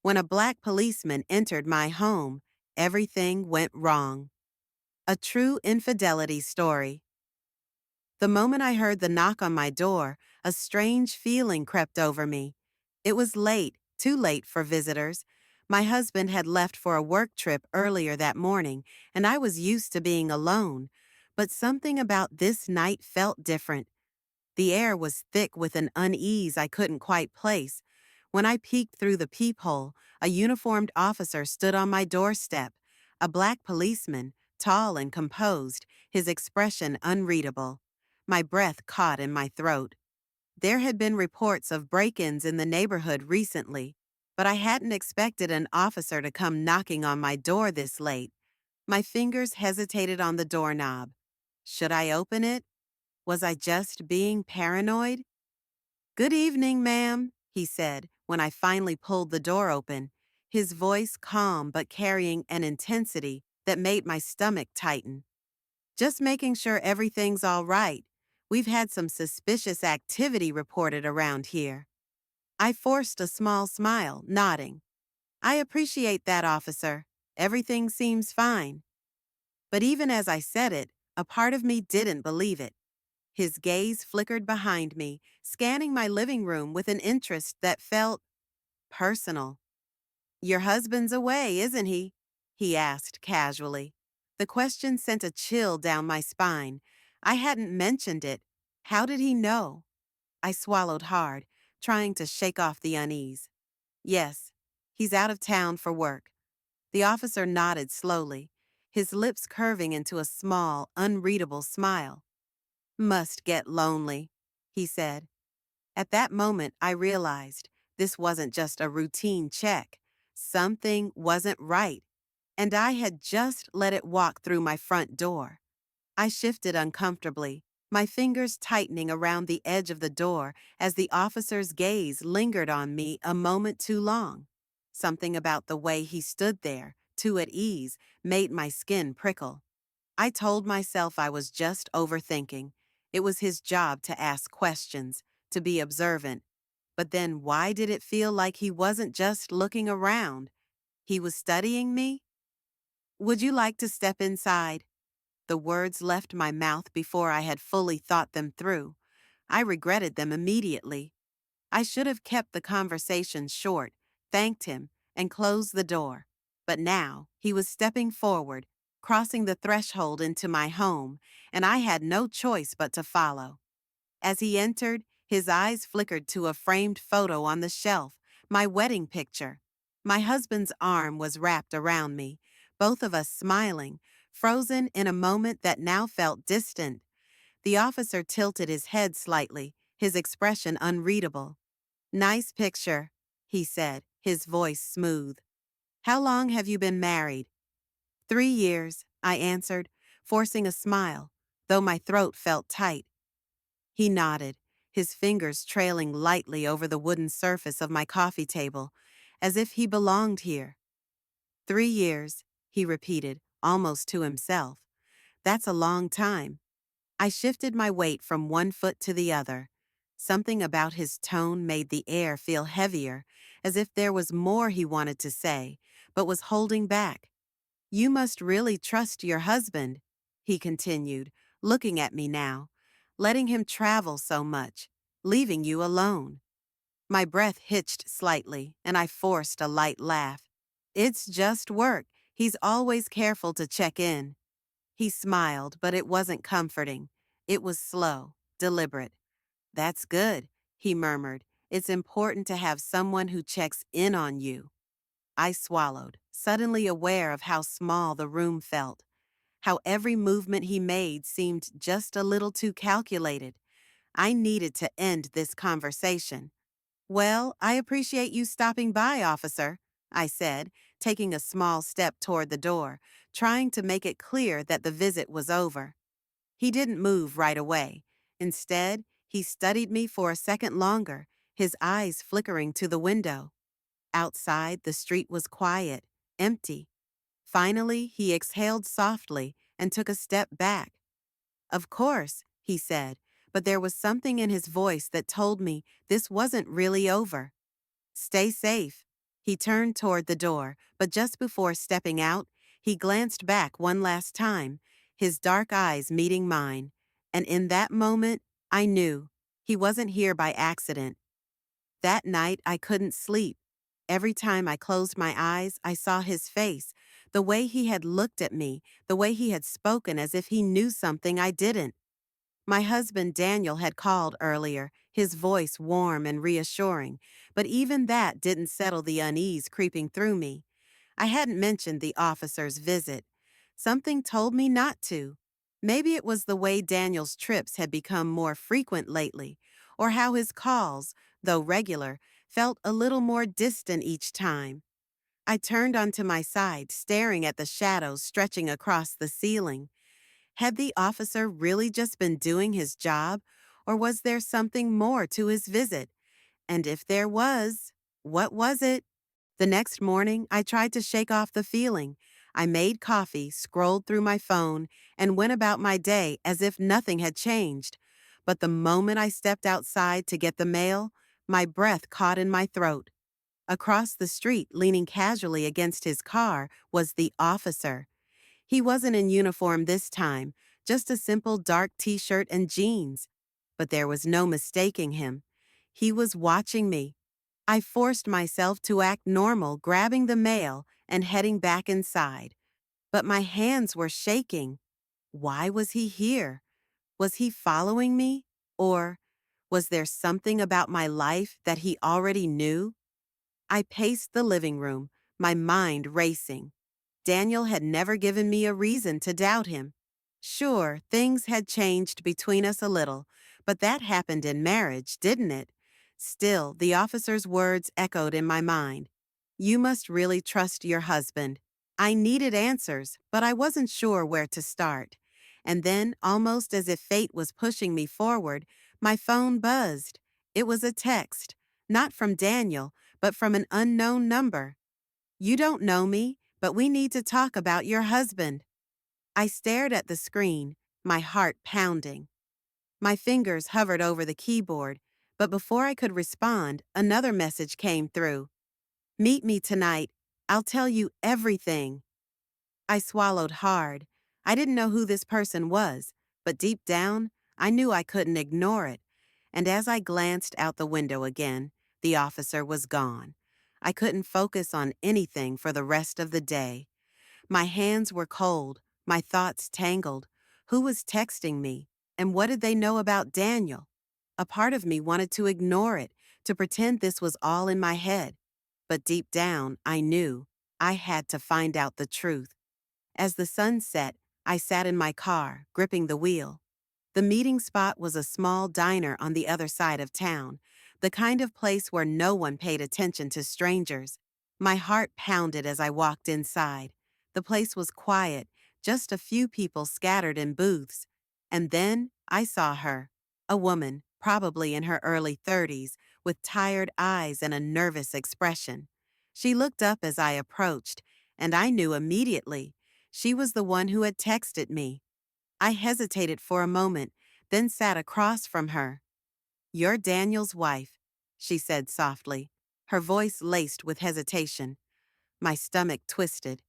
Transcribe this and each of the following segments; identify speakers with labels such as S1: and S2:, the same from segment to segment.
S1: When a black policeman entered my home, everything went wrong. A true infidelity story. The moment I heard the knock on my door, a strange feeling crept over me. It was late, too late for visitors. My husband had left for a work trip earlier that morning, and I was used to being alone. But something about this night felt different. The air was thick with an unease I couldn't quite place. When I peeked through the peephole, a uniformed officer stood on my doorstep, a black policeman, tall and composed, his expression unreadable. My breath caught in my throat. There had been reports of break-ins in the neighborhood recently, but I hadn't expected an officer to come knocking on my door this late. My fingers hesitated on the doorknob. Should I open it? Was I just being paranoid? "Good evening, ma'am," he said when I finally pulled the door open, his voice calm but carrying an intensity that made my stomach tighten. "Just making sure everything's all right. We've had some suspicious activity reported around here." I forced a small smile, nodding. "I appreciate that, officer. Everything seems fine." But even as I said it, a part of me didn't believe it. His gaze flickered behind me, scanning my living room with an interest that felt personal. "Your husband's away, isn't he?" he asked casually. The question sent a chill down my spine. I hadn't mentioned it. How did he know? I swallowed hard, trying to shake off the unease. "Yes, he's out of town for work." The officer nodded slowly, his lips curving into a small, unreadable smile. "Must get lonely," he said. At that moment, I realized this wasn't just a routine check. Something wasn't right, and I had just let it walk through my front door. I shifted uncomfortably, my fingers tightening around the edge of the door as the officer's gaze lingered on me a moment too long. Something about the way he stood there, too at ease, made my skin prickle. I told myself I was just overthinking. It was his job to ask questions, to be observant. But then why did it feel like he wasn't just looking around? He was studying me? "Would you like to step inside?" The words left my mouth before I had fully thought them through. I regretted them immediately. I should have kept the conversation short, thanked him, and closed the door. But now he was stepping forward, crossing the threshold into my home, and I had no choice but to follow. As he entered, his eyes flickered to a framed photo on the shelf, my wedding picture. My husband's arm was wrapped around me, both of us smiling, frozen in a moment that now felt distant. The officer tilted his head slightly, his expression unreadable. "Nice picture," he said, his voice smooth. "How long have you been married?" "3 years," I answered, forcing a smile, though my throat felt tight. He nodded, his fingers trailing lightly over the wooden surface of my coffee table, as if he belonged here. "3 years," he repeated, almost to himself. "That's a long time." I shifted my weight from one foot to the other. Something about his tone made the air feel heavier, as if there was more he wanted to say, but was holding back. "You must really trust your husband," he continued, looking at me now, "letting him travel so much, leaving you alone." My breath hitched slightly, and I forced a light laugh. "It's just work. He's always careful to check in." He smiled, but it wasn't comforting. It was slow, deliberate. "That's good," he murmured. "It's important to have someone who checks in on you." I swallowed, suddenly aware of how small the room felt, how every movement he made seemed just a little too calculated. I needed to end this conversation. "Well, I appreciate you stopping by, officer," I said, taking a small step toward the door, trying to make it clear that the visit was over. He didn't move right away. Instead, he studied me for a second longer, his eyes flickering to the window. Outside, the street was quiet, empty. Finally, he exhaled softly and took a step back. "Of course," he said, but there was something in his voice that told me this wasn't really over. "Stay safe." He turned toward the door, but just before stepping out, he glanced back one last time, his dark eyes meeting mine. And in that moment, I knew he wasn't here by accident. That night, I couldn't sleep. Every time I closed my eyes, I saw his face, the way he had looked at me, the way he had spoken as if he knew something I didn't. My husband Daniel had called earlier, his voice warm and reassuring, but even that didn't settle the unease creeping through me. I hadn't mentioned the officer's visit. Something told me not to. Maybe it was the way Daniel's trips had become more frequent lately, or how his calls, though regular, felt a little more distant each time. I turned onto my side, staring at the shadows stretching across the ceiling. Had the officer really just been doing his job, or was there something more to his visit? And if there was, what was it? The next morning, I tried to shake off the feeling. I made coffee, scrolled through my phone, and went about my day as if nothing had changed. But the moment I stepped outside to get the mail, my breath caught in my throat. Across the street, leaning casually against his car, was the officer. He wasn't in uniform this time, just a simple dark t-shirt and jeans. But there was no mistaking him. He was watching me. I forced myself to act normal, grabbing the mail and heading back inside. But my hands were shaking. Why was he here? Was he following me? Or was there something about my life that he already knew? I paced the living room, my mind racing. Daniel had never given me a reason to doubt him. Sure, things had changed between us a little, but that happened in marriage, didn't it? Still, the officer's words echoed in my mind. You must really trust your husband. I needed answers, but I wasn't sure where to start. And then, almost as if fate was pushing me forward, my phone buzzed. It was a text, not from Daniel, but from an unknown number. You don't know me, but we need to talk about your husband. I stared at the screen, my heart pounding. My fingers hovered over the keyboard, but before I could respond, another message came through. Meet me tonight. I'll tell you everything. I swallowed hard. I didn't know who this person was, but deep down, I knew I couldn't ignore it. And as I glanced out the window again, the officer was gone. I couldn't focus on anything for the rest of the day. My hands were cold, my thoughts tangled. Who was texting me? And what did they know about Daniel? A part of me wanted to ignore it, to pretend this was all in my head. But deep down, I knew I had to find out the truth. As the sun set, I sat in my car, gripping the wheel. The meeting spot was a small diner on the other side of town, the kind of place where no one paid attention to strangers. My heart pounded as I walked inside. The place was quiet, just a few people scattered in booths. And then I saw her, a woman, probably in her early 30s, with tired eyes and a nervous expression. She looked up as I approached, and I knew immediately she was the one who had texted me. I hesitated for a moment, then sat across from her. You're Daniel's wife, she said softly, her voice laced with hesitation. My stomach twisted.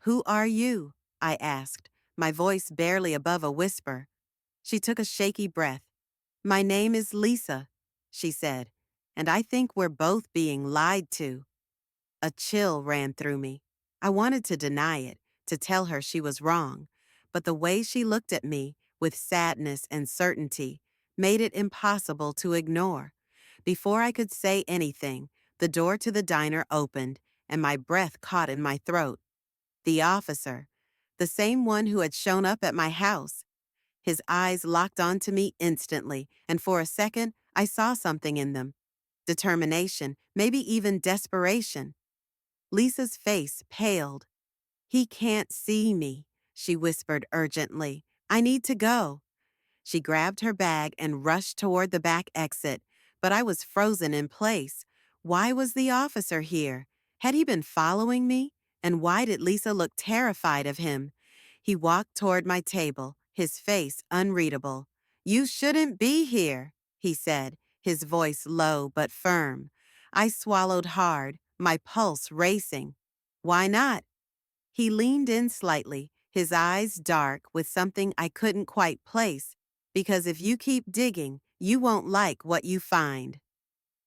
S1: Who are you? I asked, my voice barely above a whisper. She took a shaky breath. My name is Lisa, she said, and I think we're both being lied to. A chill ran through me. I wanted to deny it, to tell her she was wrong, but the way she looked at me, with sadness and certainty, made it impossible to ignore. Before I could say anything, the door to the diner opened, and my breath caught in my throat. The officer, the same one who had shown up at my house. His eyes locked onto me instantly, and for a second, I saw something in them. Determination, maybe even desperation. Lisa's face paled. He can't see me, she whispered urgently. I need to go. She grabbed her bag and rushed toward the back exit, but I was frozen in place. Why was the officer here? Had he been following me? And why did Lisa look terrified of him? He walked toward my table, his face unreadable. You shouldn't be here, he said, his voice low but firm. I swallowed hard, my pulse racing. Why not? He leaned in slightly, his eyes dark with something I couldn't quite place, because if you keep digging, you won't like what you find.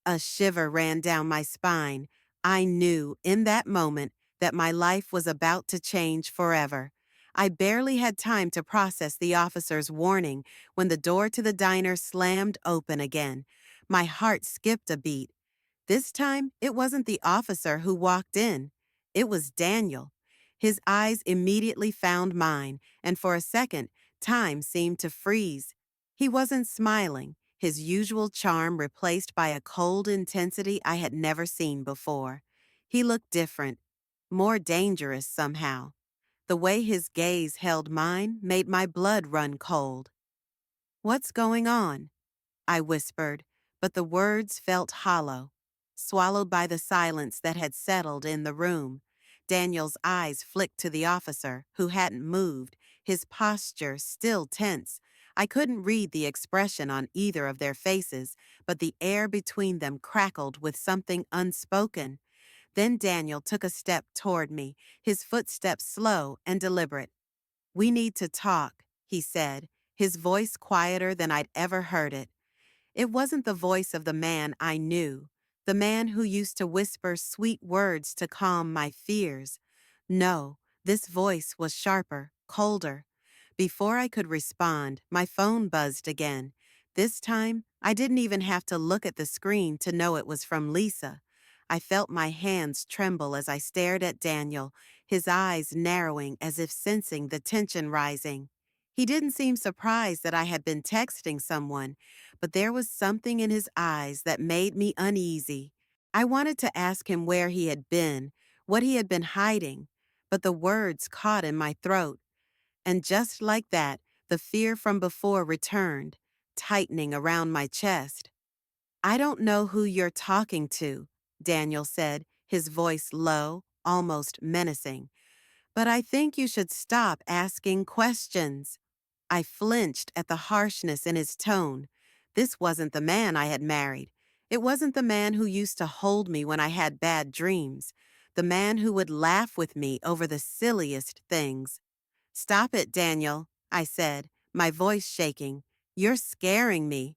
S1: A shiver ran down my spine. I knew in that moment that my life was about to change forever. I barely had time to process the officer's warning when the door to the diner slammed open again. My heart skipped a beat. This time, it wasn't the officer who walked in. It was Daniel. His eyes immediately found mine, and for a second, time seemed to freeze. He wasn't smiling, his usual charm replaced by a cold intensity I had never seen before. He looked different, more dangerous somehow. The way his gaze held mine made my blood run cold. "What's going on?" I whispered, but the words felt hollow, swallowed by the silence that had settled in the room. Daniel's eyes flicked to the officer, who hadn't moved, his posture still tense. I couldn't read the expression on either of their faces, but the air between them crackled with something unspoken. Then Daniel took a step toward me, his footsteps slow and deliberate. "We need to talk," he said, his voice quieter than I'd ever heard it. It wasn't the voice of the man I knew, the man who used to whisper sweet words to calm my fears. No, this voice was sharper, colder. Before I could respond, my phone buzzed again. This time, I didn't even have to look at the screen to know it was from Lisa. I felt my hands tremble as I stared at Daniel, his eyes narrowing as if sensing the tension rising. He didn't seem surprised that I had been texting someone, but there was something in his eyes that made me uneasy. I wanted to ask him where he had been, what he had been hiding, but the words caught in my throat. And just like that, the fear from before returned, tightening around my chest. "I don't know who you're talking to," Daniel said, his voice low, almost menacing. "But I think you should stop asking questions." I flinched at the harshness in his tone. This wasn't the man I had married. It wasn't the man who used to hold me when I had bad dreams. The man who would laugh with me over the silliest things. "Stop it, Daniel," I said, my voice shaking. "You're scaring me."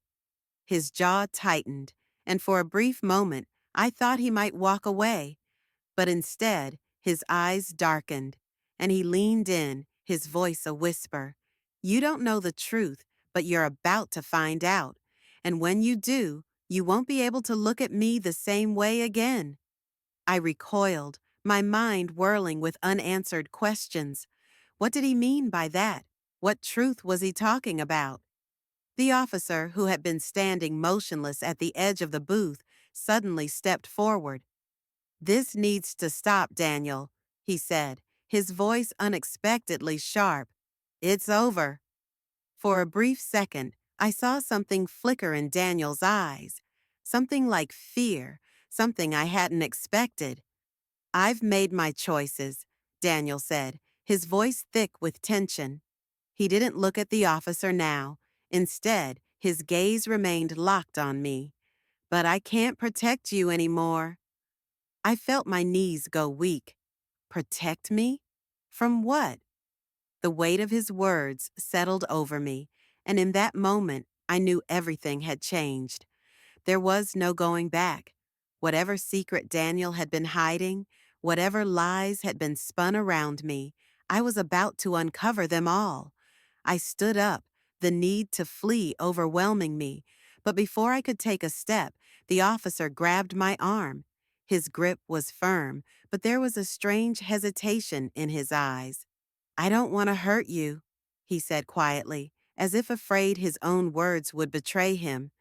S1: His jaw tightened, and for a brief moment, I thought he might walk away. But instead, his eyes darkened, and he leaned in, his voice a whisper. "You don't know the truth, but you're about to find out. And when you do, you won't be able to look at me the same way again." I recoiled, my mind whirling with unanswered questions. What did he mean by that? What truth was he talking about? The officer, who had been standing motionless at the edge of the booth, suddenly stepped forward. "This needs to stop, Daniel," he said, his voice unexpectedly sharp. "It's over." For a brief second, I saw something flicker in Daniel's eyes, something like fear, something I hadn't expected. "I've made my choices," Daniel said, his voice thick with tension. He didn't look at the officer now. Instead, his gaze remained locked on me. "But I can't protect you anymore." I felt my knees go weak. Protect me? From what? The weight of his words settled over me, and in that moment, I knew everything had changed. There was no going back. Whatever secret Daniel had been hiding, whatever lies had been spun around me, I was about to uncover them all. I stood up, the need to flee overwhelming me, but before I could take a step, the officer grabbed my arm. His grip was firm, but there was a strange hesitation in his eyes. "I don't want to hurt you," he said quietly, as if afraid his own words would betray him.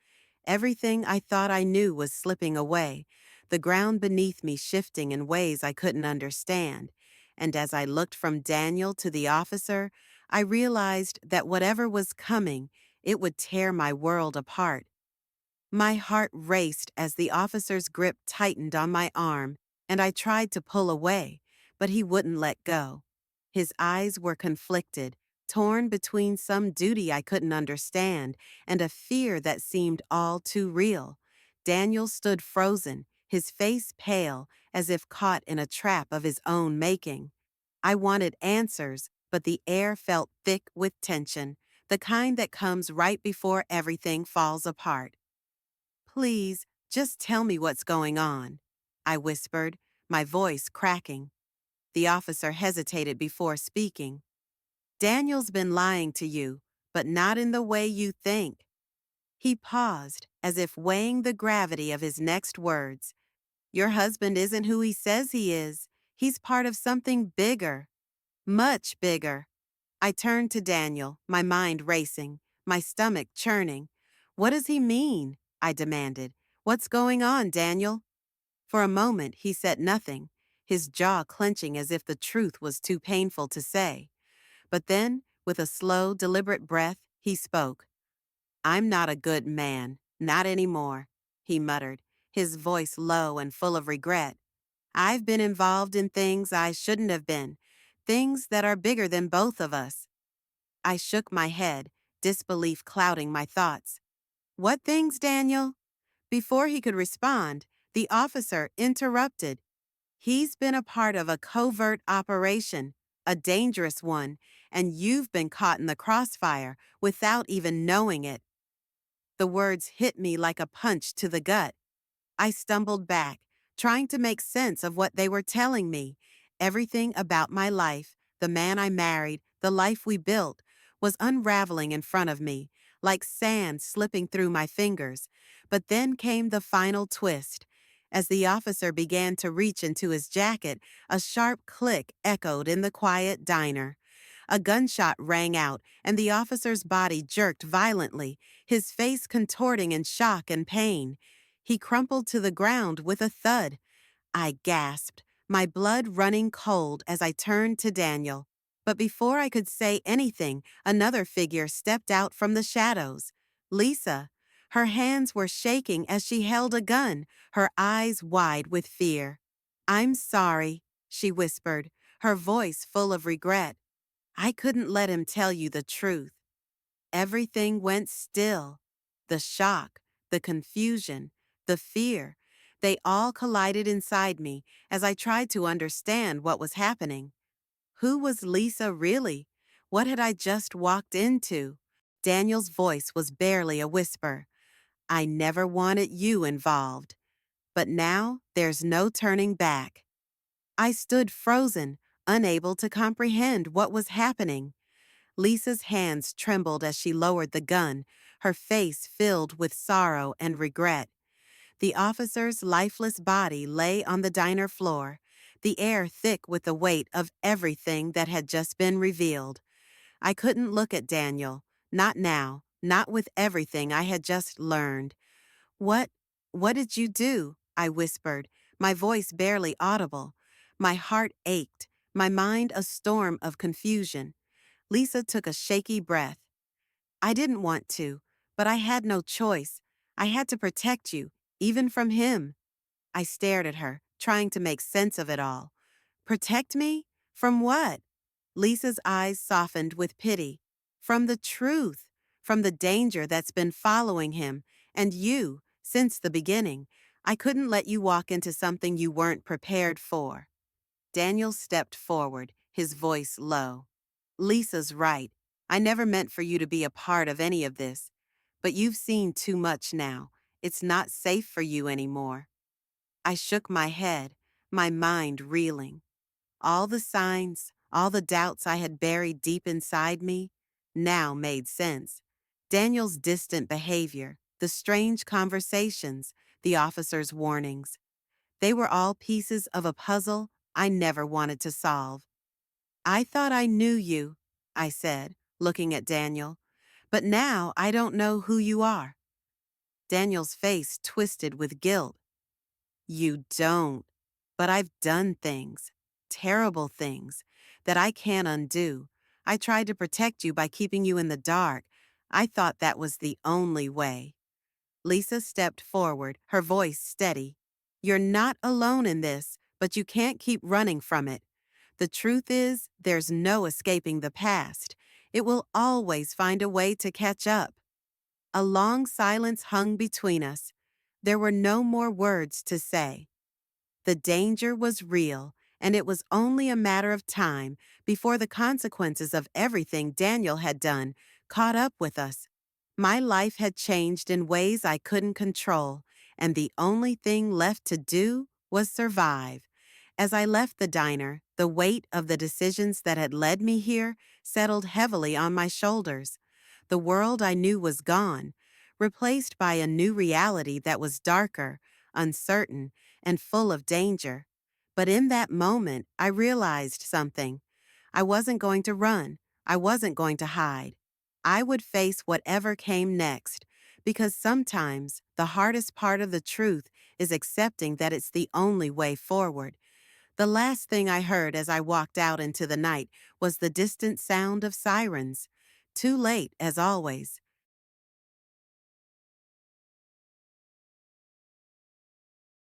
S1: Everything I thought I knew was slipping away, the ground beneath me shifting in ways I couldn't understand. And as I looked from Daniel to the officer, I realized that whatever was coming, it would tear my world apart. My heart raced as the officer's grip tightened on my arm, and I tried to pull away, but he wouldn't let go. His eyes were conflicted, torn between some duty I couldn't understand and a fear that seemed all too real. Daniel stood frozen, his face pale as if caught in a trap of his own making. I wanted answers, but the air felt thick with tension, the kind that comes right before everything falls apart. Please, just tell me what's going on, I whispered, my voice cracking. The officer hesitated before speaking. Daniel's been lying to you, but not in the way you think. He paused, as if weighing the gravity of his next words. Your husband isn't who he says he is. He's part of something bigger. Much bigger. I turned to Daniel, my mind racing, my stomach churning. What does he mean? I demanded. What's going on, Daniel? For a moment, he said nothing, his jaw clenching as if the truth was too painful to say. But then, with a slow, deliberate breath, he spoke. I'm not a good man, not anymore, he muttered, his voice low and full of regret. I've been involved in things I shouldn't have been, things that are bigger than both of us. I shook my head, disbelief clouding my thoughts. What things, Daniel? Before he could respond, the officer interrupted. He's been a part of a covert operation, a dangerous one, and you've been caught in the crossfire without even knowing it. The words hit me like a punch to the gut. I stumbled back, trying to make sense of what they were telling me. Everything about my life, the man I married, the life we built, was unraveling in front of me, like sand slipping through my fingers. But then came the final twist. As the officer began to reach into his jacket, a sharp click echoed in the quiet diner. A gunshot rang out, and the officer's body jerked violently, his face contorting in shock and pain. He crumpled to the ground with a thud. I gasped, my blood running cold as I turned to Daniel. But before I could say anything, another figure stepped out from the shadows. Lisa. Her hands were shaking as she held a gun, her eyes wide with fear. I'm sorry, she whispered, her voice full of regret. I couldn't let him tell you the truth. Everything went still. The shock, the confusion, the fear, they all collided inside me as I tried to understand what was happening. Who was Lisa really? What had I just walked into? Daniel's voice was barely a whisper. I never wanted you involved. But now there's no turning back. I stood frozen, unable to comprehend what was happening. Lisa's hands trembled as she lowered the gun, her face filled with sorrow and regret. The officer's lifeless body lay on the diner floor, the air thick with the weight of everything that had just been revealed. I couldn't look at Daniel, not now, not with everything I had just learned. What, what did you do? I whispered, my voice barely audible. My heart ached, my mind a storm of confusion. Lisa took a shaky breath. I didn't want to, but I had no choice. I had to protect you, even from him. I stared at her, trying to make sense of it all. Protect me? From what? Lisa's eyes softened with pity. From the truth, from the danger that's been following him, and you, since the beginning. I couldn't let you walk into something you weren't prepared for. Daniel stepped forward, his voice low. Lisa's right. I never meant for you to be a part of any of this. But you've seen too much now. It's not safe for you anymore. I shook my head, my mind reeling. All the signs, all the doubts I had buried deep inside me, now made sense. Daniel's distant behavior, the strange conversations, the officer's warnings. They were all pieces of a puzzle I never wanted to solve. I thought I knew you, I said, looking at Daniel, but now I don't know who you are. Daniel's face twisted with guilt. You don't, but I've done things, terrible things, that I can't undo. I tried to protect you by keeping you in the dark. I thought that was the only way. Lisa stepped forward, her voice steady. You're not alone in this, but you can't keep running from it. The truth is, there's no escaping the past. It will always find a way to catch up. A long silence hung between us. There were no more words to say. The danger was real, and it was only a matter of time before the consequences of everything Daniel had done caught up with us. My life had changed in ways I couldn't control, and the only thing left to do was survive. As I left the diner, the weight of the decisions that had led me here settled heavily on my shoulders. The world I knew was gone, replaced by a new reality that was darker, uncertain, and full of danger. But in that moment, I realized something. I wasn't going to run. I wasn't going to hide. I would face whatever came next, because sometimes the hardest part of the truth is accepting that it's the only way forward. The last thing I heard as I walked out into the night was the distant sound of sirens. Too late, as always.